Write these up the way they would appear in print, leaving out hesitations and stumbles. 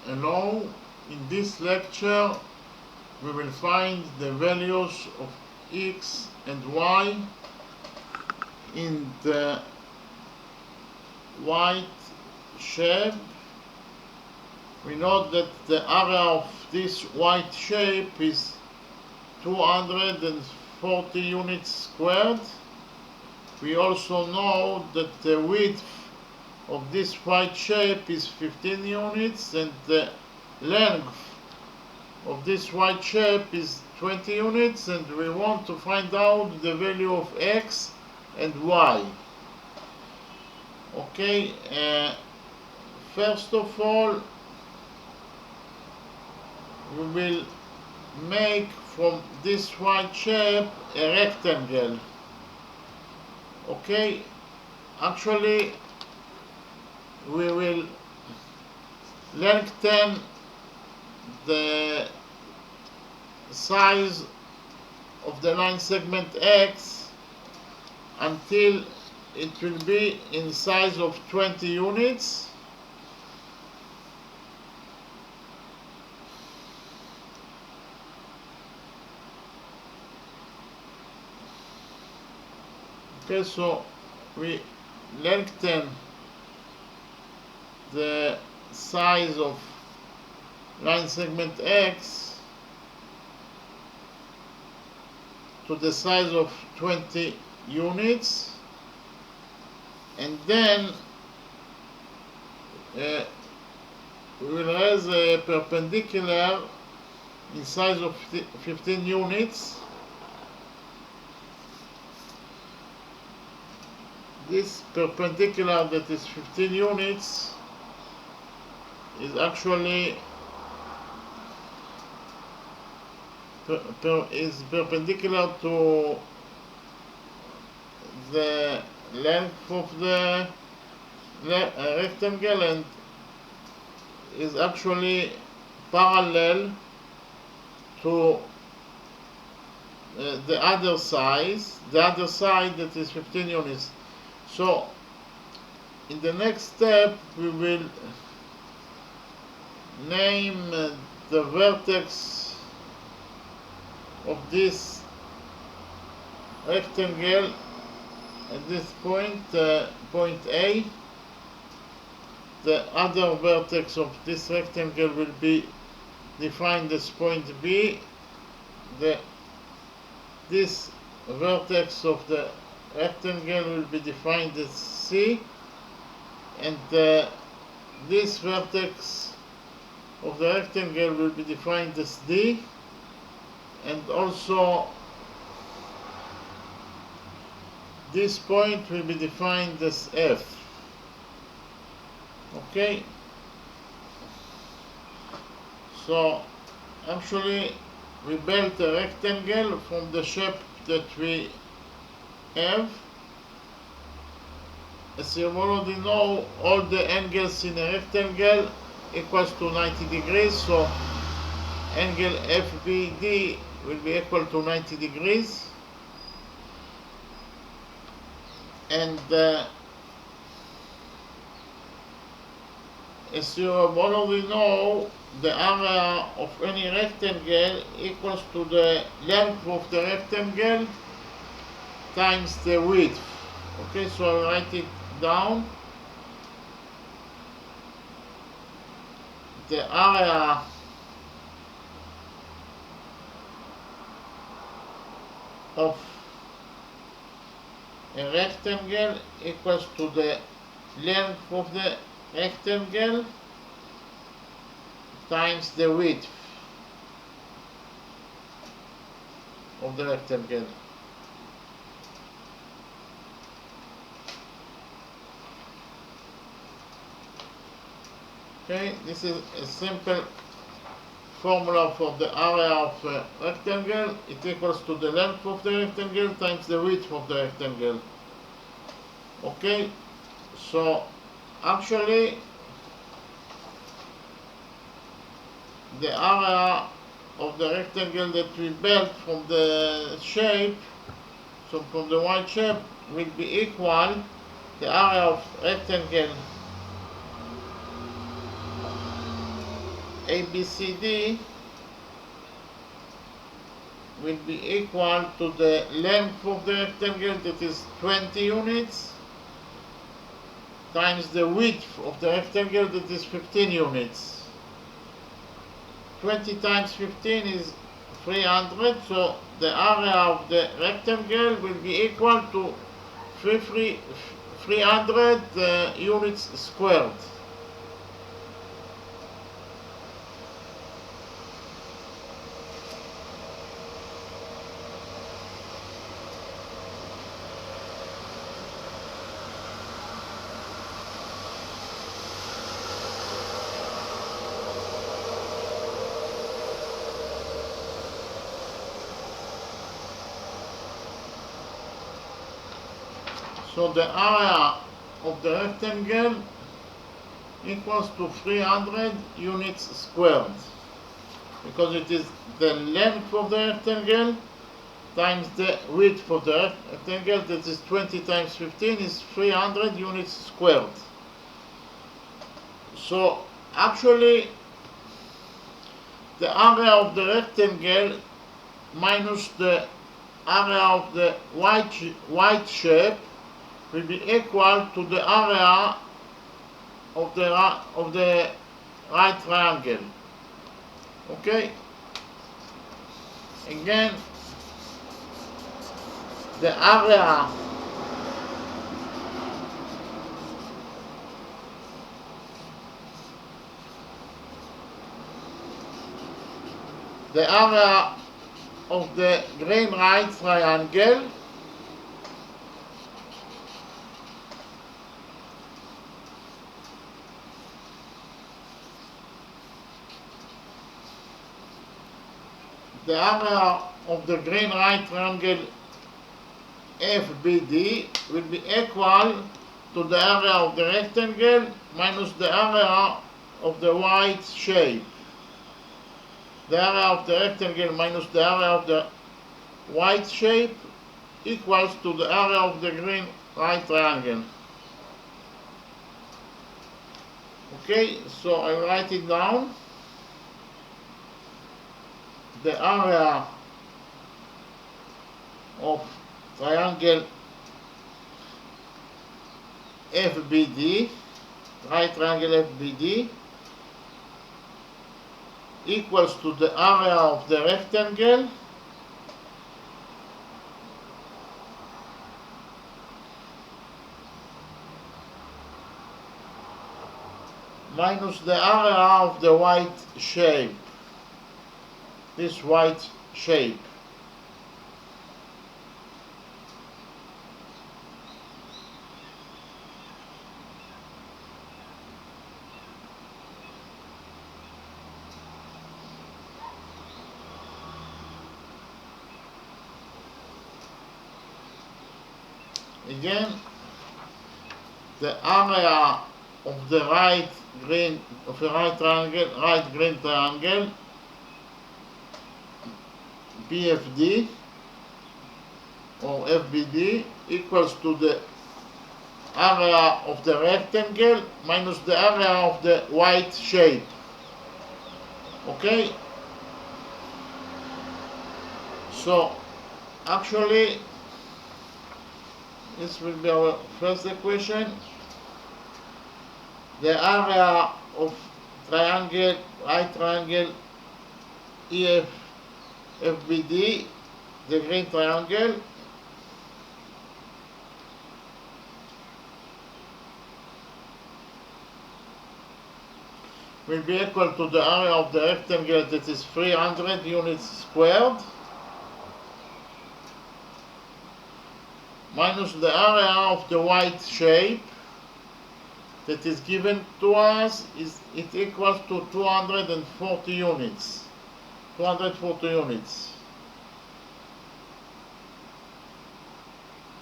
Hello, in this lecture we will find the values of x and y in the white shape. We know that the area of this white shape is 240 units squared. We also know that the width of this white shape is 15 units and the length of this white shape is 20 units, and we want to find out the value of x and y. Okay, first of all we will make from this white shape a rectangle. Okay, actually we will lengthen the size of the line segment x until it will be in size of 20 units. Okay, so we lengthen the size of line segment x to the size of 20 units, and then we will raise a perpendicular in size of 15 units. This perpendicular that is 15 units is actually perpendicular to the length of the rectangle and is actually parallel to the other side that is 15 units. So in the next step we will name the vertex of this rectangle at this point, point A. The other vertex of this rectangle will be defined as point B. This vertex of the rectangle will be defined as C, and this vertex of the rectangle will be defined as D, and also this point will be defined as F. Okay, so actually we built a rectangle from the shape that we have. As you already know, all the angles in a rectangle equals to 90 degrees, so angle FBD will be equal to 90 degrees, and as you already know, the area of any rectangle equals to the length of the rectangle times the width. Okay, so I'll write it down. The area of a rectangle equals to the length of the rectangle times the width of the rectangle. Okay, this is a simple formula for the area of a rectangle. It equals to the length of the rectangle times the width of the rectangle. Okay, so actually the area of the rectangle that we built from the shape, so from the white shape, will be equal the area of rectangle ABCD will be equal to the length of the rectangle, that is 20 units, times the width of the rectangle, that is 15 units. 20 times 15 is 300, so the area of the rectangle will be equal to 300 units squared. So the area of the rectangle equals to 300 units squared, because it is the length of the rectangle times the width of the rectangle, that is 20 times 15 is 300 units squared. So actually the area of the rectangle minus the area of the white shape will be equal to the area of the right triangle. Okay? Again, the area of the green right triangle FBD will be equal to the area of the rectangle minus the area of the white shape. The area of the rectangle minus the area of the white shape equals to the area of the green right triangle. Okay, so I write it down. The area of triangle FBD, right triangle FBD, equals to the area of the rectangle minus the area of the white shape, this white shape. Again, the area of the right green triangle BFD or FBD equals to the area of the rectangle minus the area of the white shape. Okay? So actually this will be our first equation. The area of right triangle FBD, the green triangle, will be equal to the area of the rectangle, that is 300 units squared, minus the area of the white shape that is given to us, it equals to 240 units. 240 units.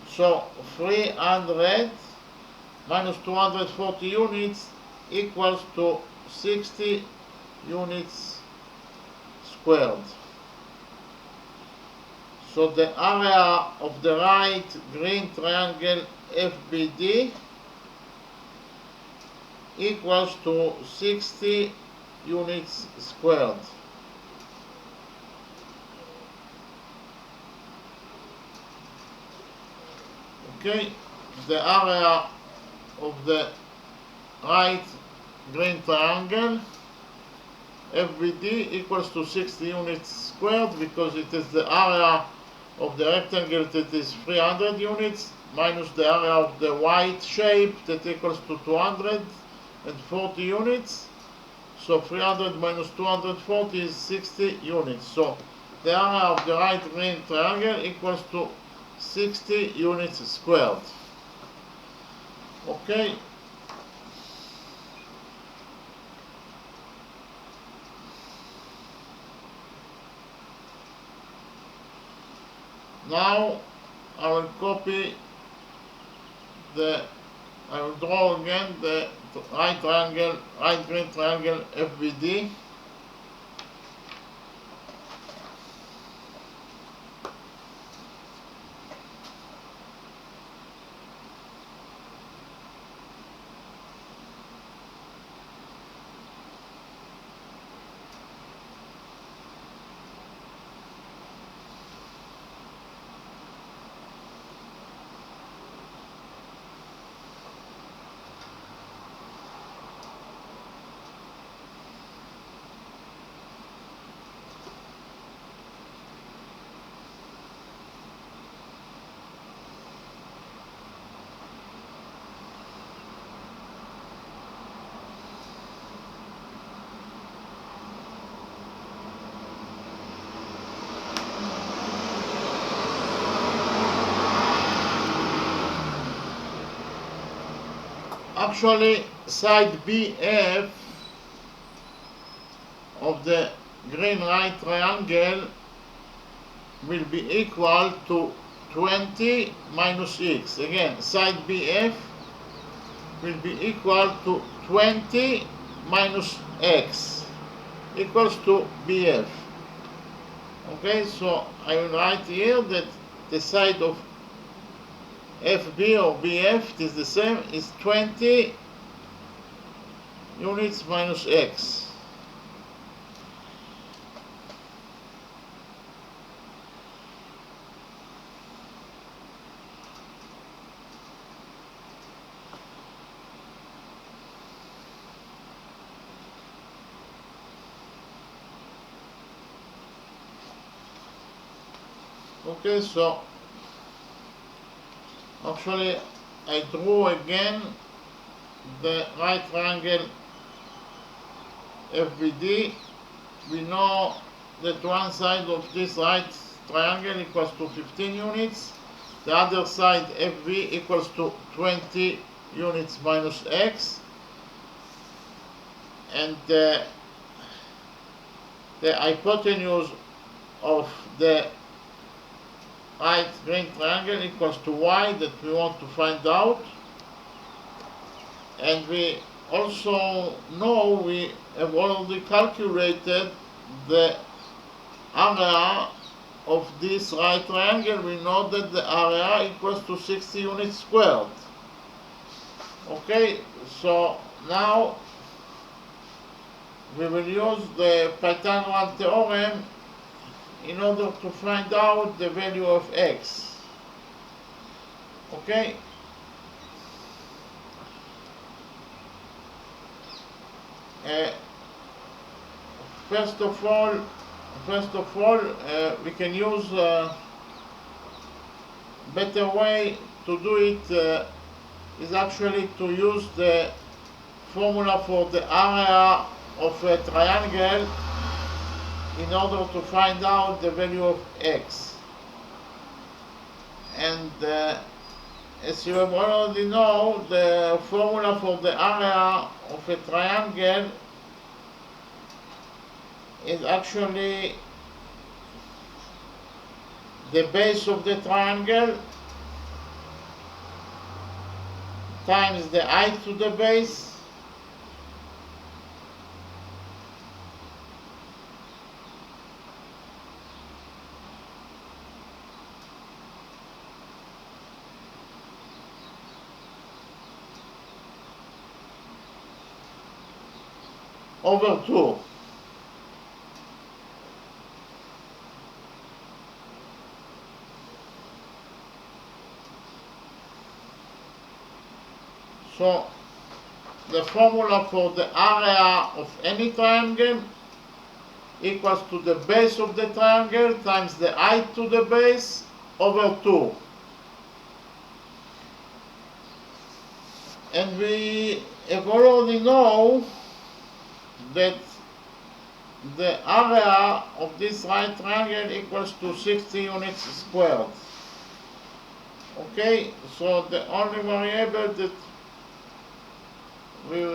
So 300 minus 240 units equals to 60 units squared. So the area of the right green triangle FBD equals to 60 units squared. Okay, the area of the right green triangle FBD equals to 60 units squared, because it is the area of the rectangle that is 300 units minus the area of the white shape that equals to 240 units. So 300 minus 240 is 60 units. So the area of the right green triangle equals to 60 units squared. Okay. Now I will copy I will draw again the right green triangle FBD. Actually, side BF of the green right triangle will be equal to 20 minus x. Again, side BF will be equal to 20 minus x equals to BF. Okay, so I will write here that the side of FB or BF is the same, is 20 units minus x. Okay, so actually I drew again the right triangle FBD. We know that one side of this right triangle equals to 15 units, the other side FB equals to 20 units minus x, and the hypotenuse of the right green triangle equals to y that we want to find out. And we also know we have already calculated the area of this right triangle. We know that the area equals to 60 units squared. Okay, so now we will use the Pythagorean theorem in order to find out the value of x. Okay? First of all, we can use a better way to do it is actually to use the formula for the area of a triangle in order to find out the value of x. And as you have already know, the formula for the area of a triangle is actually the base of the triangle times the height to the base over 2. So the formula for the area of any triangle equals to the base of the triangle times the height to the base over 2. And we have already know that the area of this right triangle equals to 60 units squared. Okay, so the only variable that we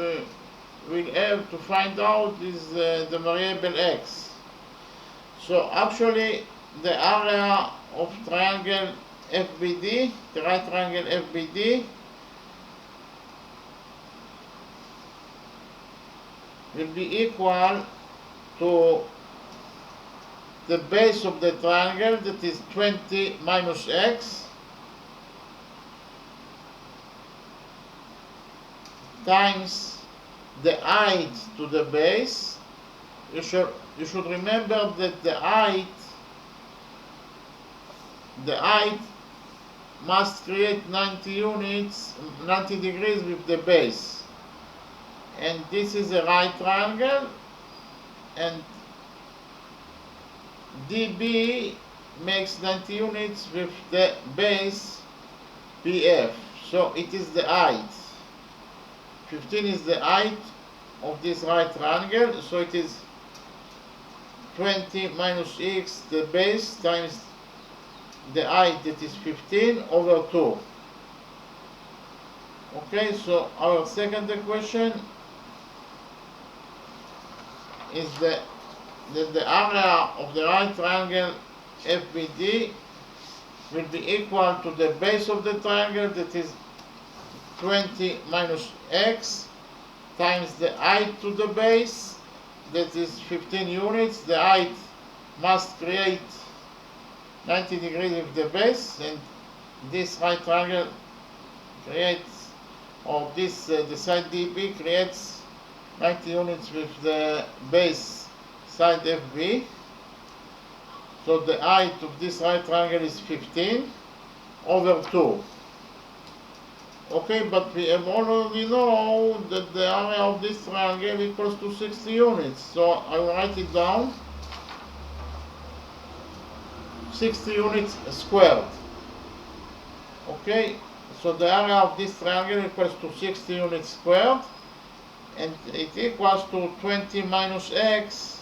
will have to find out is the variable x. So actually the area of triangle FBD, the right triangle FBD, will be equal to the base of the triangle, that is 20 minus x, times the height to the base. You should remember that the height must create 90 units, 90 degrees with the base. And this is a right triangle, and DB makes 90 units with the base BF. So it is the height. 15 is the height of this right triangle, so it is 20 minus x, the base, times the height, that is 15, over 2. Okay, so our second equation is that the area of the right triangle FBD will be equal to the base of the triangle, that is 20 minus x, times the height to the base, that is 15 units. The height must create 90 degrees with the base, and this right triangle creates, or this the side DB creates 90 units with the base side FB. So the height of this right triangle is 15 over 2. Okay, but we have already know that the area of this triangle equals to 60 units. So I will write it down. 60 units squared. Okay, so the area of this triangle equals to 60 units squared, and it equals to 20 minus x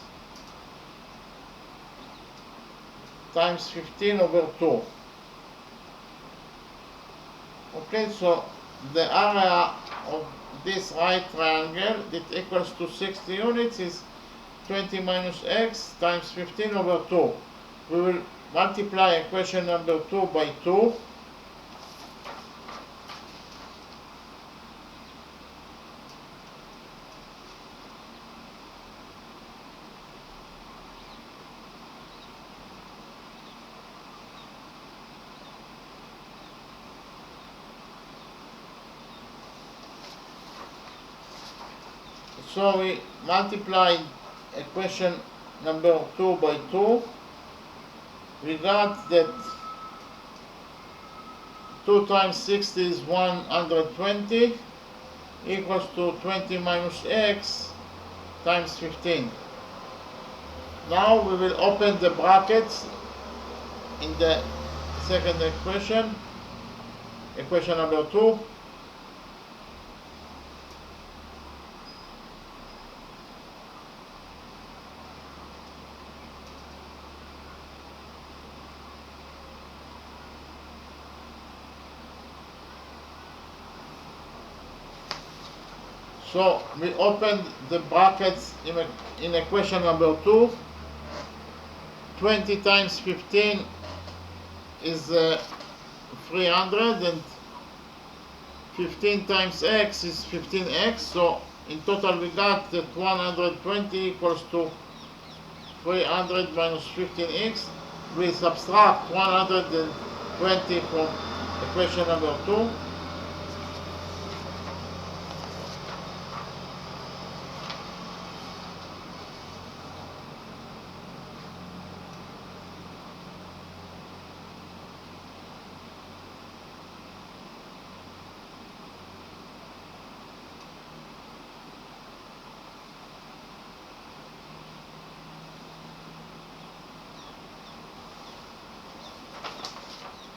times 15 over 2. Okay, so the area of this right triangle that equals to 60 units is 20 minus x times 15 over 2. We will multiply equation number 2 by 2. So we multiply equation number 2 by 2. We got that 2 times 60 is 120, equals to 20 minus x times 15. Now we will open the brackets in the second equation, equation number 2. So we open the brackets in equation number 2. 20 times 15 is 300, and 15 times x is 15x. So in total we got that 120 equals to 300 minus 15x. We subtract 120 from equation number 2.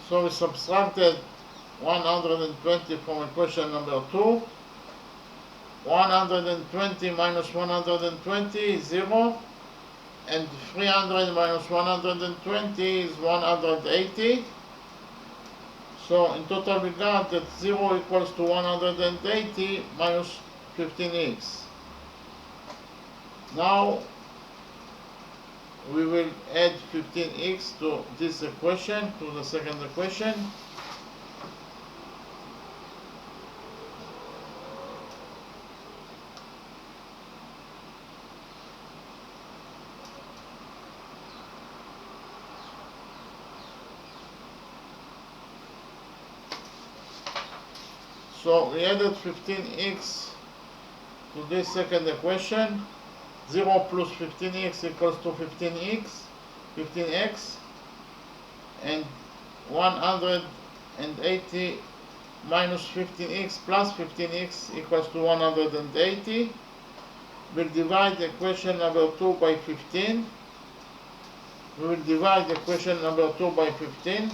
So we subtracted 120 from equation number 2. 120 minus 120 is 0, and 300 minus 120 is 180. So in total we got that 0 equals to 180 minus 15x. Now we will add 15x to this equation, to the second equation. So we added 15x to this second equation. 0 plus 15x equals to 15x, and 180 minus 15x plus 15x equals to 180. We'll divide equation number 2 by 15. We will divide equation number 2 by 15.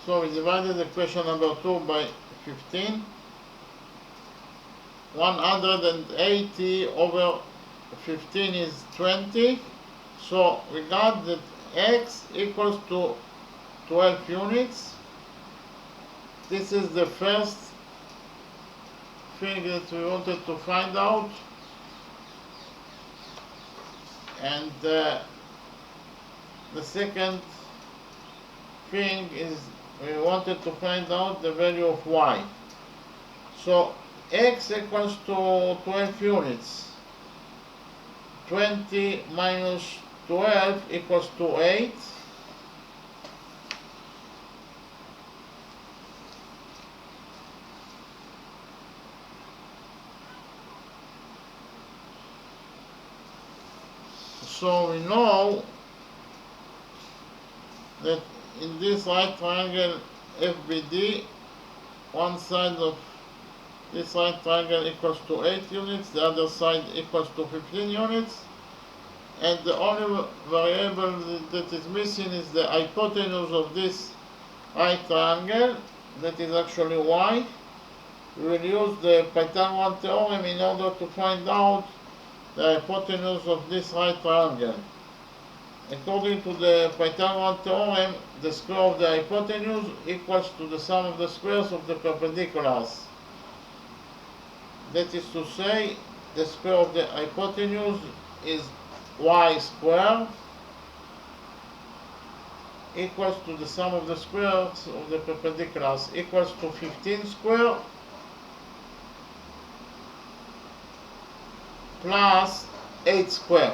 So we divided equation number 2 by 15. 180 over 15 is 20. So we got that x equals to 12 units. This is the first thing that we wanted to find out. And the second thing is we wanted to find out the value of y. So x equals to 12 units. 20 minus 12 equals to 8. So we know that in this right triangle FBD, one side of this right triangle equals to 8 units, the other side equals to 15 units, and the only variable that is missing is the hypotenuse of this right triangle, that is actually y. We will use the Pythagorean theorem in order to find out the hypotenuse of this right triangle. According to the Pythagorean theorem, the square of the hypotenuse equals to the sum of the squares of the perpendiculars. That is to say, the square of the hypotenuse is y squared equals to the sum of the squares of the perpendiculars equals to 15 squared plus 8 squared.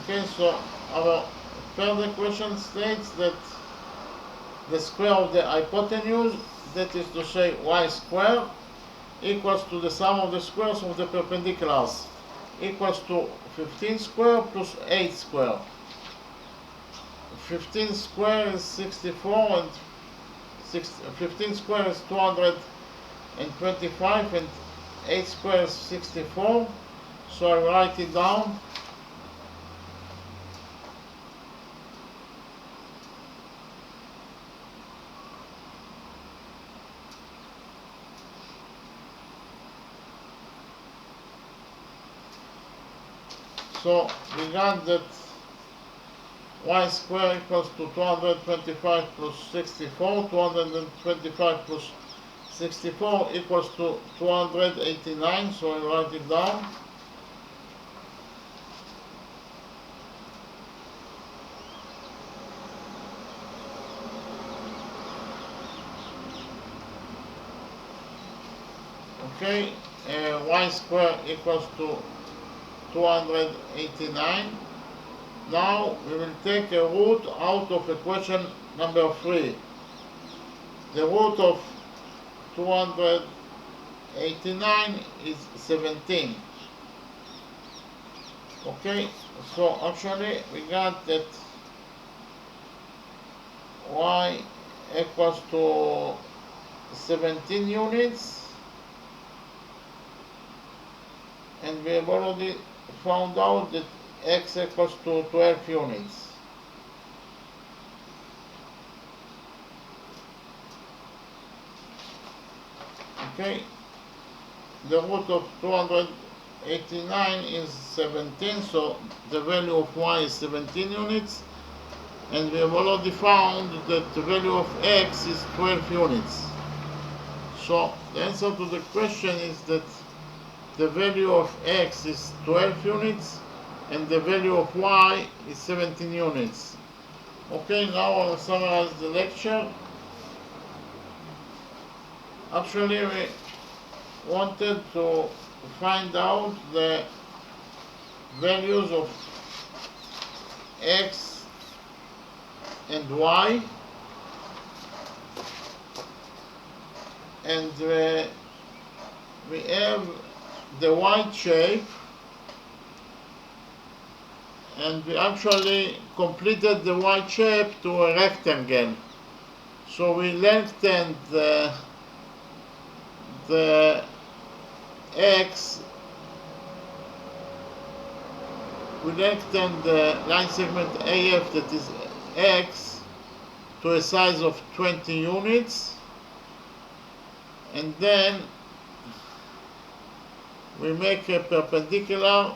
Okay, so our third equation states that the square of the hypotenuse, that is to say y squared, equals to the sum of the squares of the perpendiculars, equals to 15 squared plus 8 squared. 15 squared is 64, and 15 squared is 225, and 8 squared is 64. So I write it down. So we got that y squared equals to 225 plus 64. 225 plus 64 equals to 289. So I write it down. Okay, y squared equals to 289. Now we will take a root out of equation number 3. The root of 289 is 17. Okay, so actually we got that y equals to 17 units, and we have already found out that x equals to 12 units. Okay, the root of 289 is 17, so the value of y is 17 units, and we have already found that the value of x is 12 units. So the answer to the question is that the value of x is 12 units and the value of y is 17 units. Okay, now I'll summarize the lecture. Actually, we wanted to find out the values of x and y, and we have the y shape, and we actually completed the y shape to a rectangle. So we lengthened the x, we lengthened the line segment AF, that is x, to a size of 20 units, and then we make a perpendicular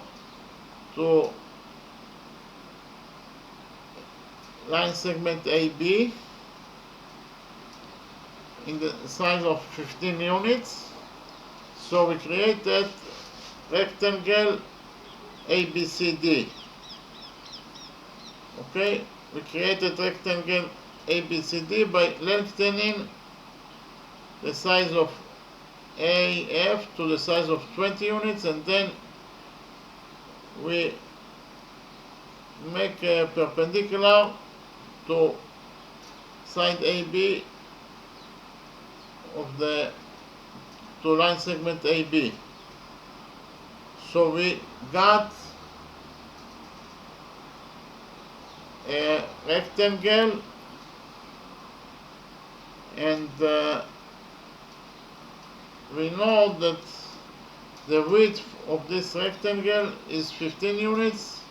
to line segment AB in the size of 15 units. So we created rectangle ABCD. Okay, we created rectangle ABCD by lengthening the size of AF to the size of 20 units, and then we make a perpendicular to side AB of the line segment AB. So we got a rectangle, and we know that the width of this rectangle is 15 units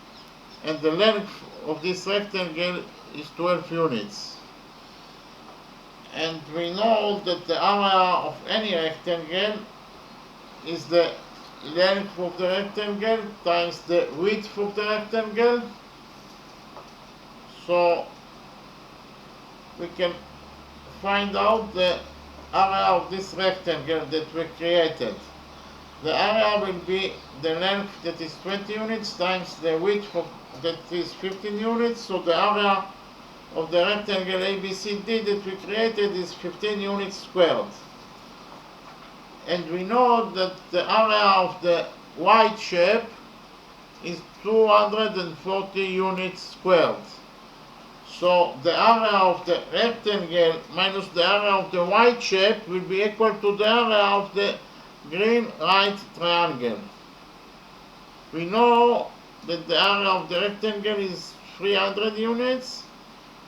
and the length of this rectangle is 12 units. And we know that the area of any rectangle is the length of the rectangle times the width of the rectangle. So we can find out the area of this rectangle that we created. The area will be the length, that is 20 units, times the width that is 15 units. So the area of the rectangle ABCD that we created is 15 units squared. And we know that the area of the y shape is 240 units squared. So the area of the rectangle minus the area of the y shape will be equal to the area of the green right triangle. We know that the area of the rectangle is 300 units,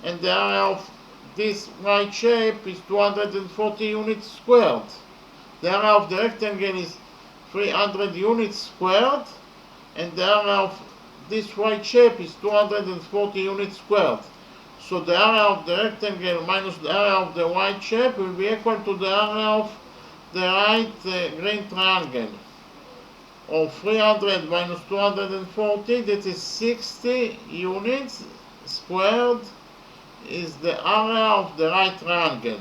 and the area of this y shape is 240 units squared. The area of the rectangle is 300 units squared, and the area of this y shape is 240 units squared. So the area of the rectangle minus the area of the y shape will be equal to the area of the right green triangle. Of 300 minus 240, that is 60 units squared, is the area of the right triangle.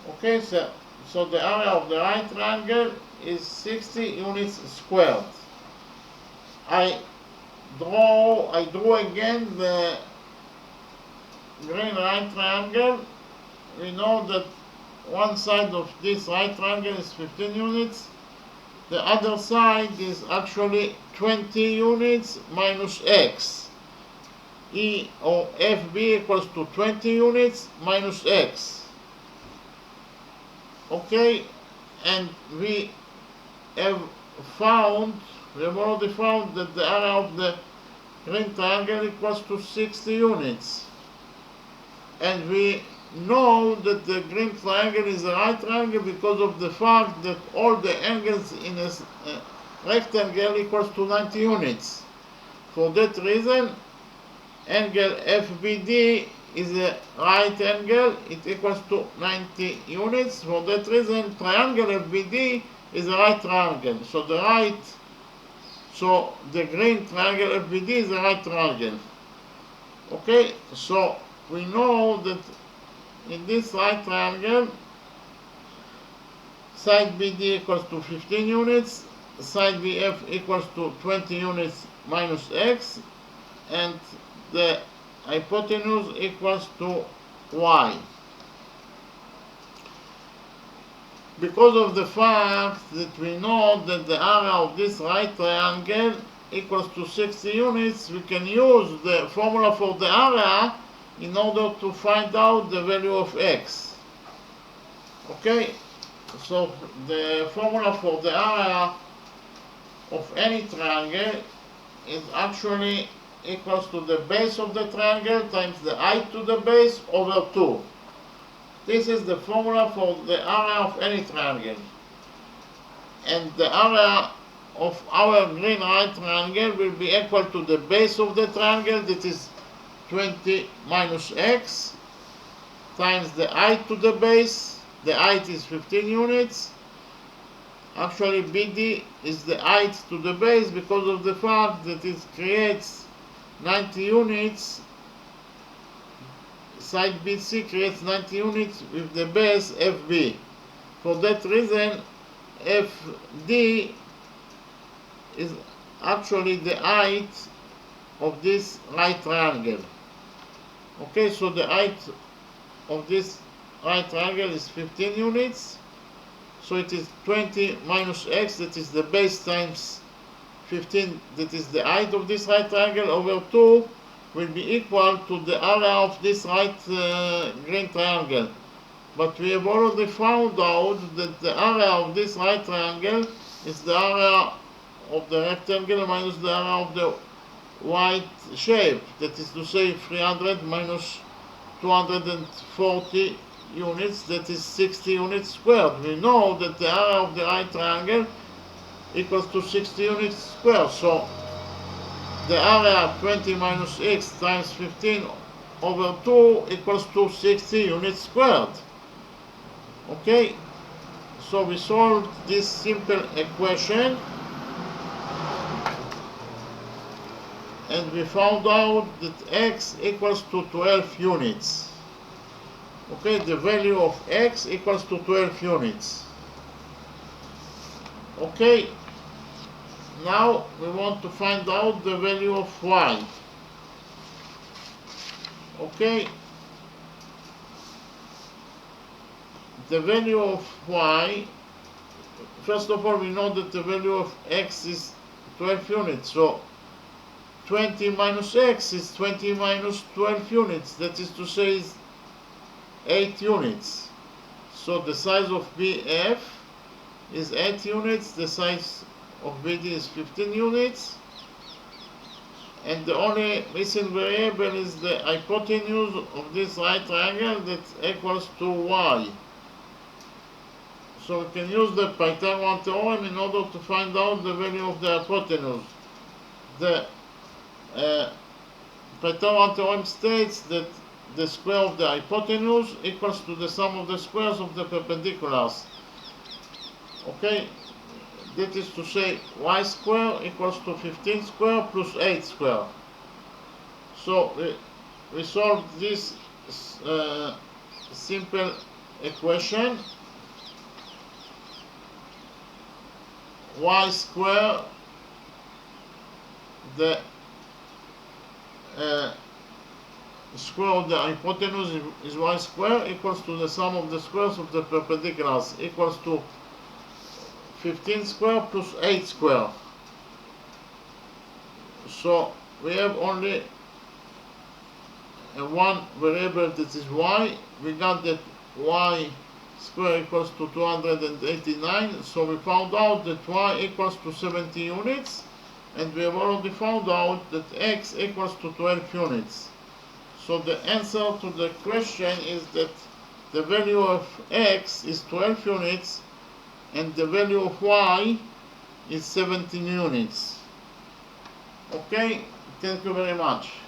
Okay, so the area of the right triangle is 60 units squared. I drew again the green right triangle. We know that one side of this right triangle is 15 units. The other side is actually 20 units minus x. E or FB equals to 20 units minus x. Okay, and we have found We have already found that the area of the green triangle equals to 60 units. And we know that the green triangle is a right triangle because of the fact that all the angles in a rectangle equals to 90 units. For that reason, angle FBD is a right angle, it equals to 90 units. For that reason, triangle FBD is a right triangle. So the green triangle FBD is a right triangle. Okay, so we know that in this right triangle, side BD equals to 15 units, side BF equals to 20 units minus x, and the hypotenuse equals to y. Because of the fact that we know that the area of this right triangle equals to 60 units, we can use the formula for the area in order to find out the value of x. Okay, so the formula for the area of any triangle is actually equals to the base of the triangle times the height to the base over 2. This is the formula for the area of any triangle. And the area of our green right triangle will be equal to the base of the triangle, that is 20 minus x, times the height to the base. The height is 15 units. Actually, BD is the height to the base because of the fact that it creates 90 units. Side BC creates 90 units with the base FB. For that reason, FD is actually the height of this right triangle. Okay, so the height of this right triangle is 15 units. So it is 20 minus x, that is the base, times 15, that is the height of this right triangle, over 2, will be equal to the area of this right green triangle. But we have already found out that the area of this right triangle is the area of the rectangle minus the area of the white shape. That is to say 300 minus 240 units, that is 60 units squared. We know that the area of the right triangle equals to 60 units squared. So the area 20 minus x times 15 over 2 equals to 60 units squared. Okay, so we solved this simple equation and we found out that x equals to 12 units. Okay, the value of x equals to 12 units. Okay, now we want to find out the value of y. Okay, the value of y, first of all, we know that the value of x is 12 units. So 20 minus x is 20 minus 12 units. That is to say, is 8 units. So the size of BF is 8 units. The size of BD is 15 units. And the only missing variable is the hypotenuse of this right triangle, that equals to y. So we can use the Pythagorean theorem in order to find out the value of the hypotenuse. The Pythagorean theorem states that the square of the hypotenuse equals to the sum of the squares of the perpendiculars. Okay, that is to say y square equals to 15 square plus 8 square. So we solved this simple equation. Y square, the square of the hypotenuse is y square, equals to the sum of the squares of the perpendiculars, equals to 15 square plus 8 square. So we have only one variable, that is y. We got that y square equals to 289. So we found out that y equals to 70 units, and we have already found out that x equals to 12 units. So the answer to the question is that the value of x is 12 units and the value of y is 17 units. Okay, thank you very much.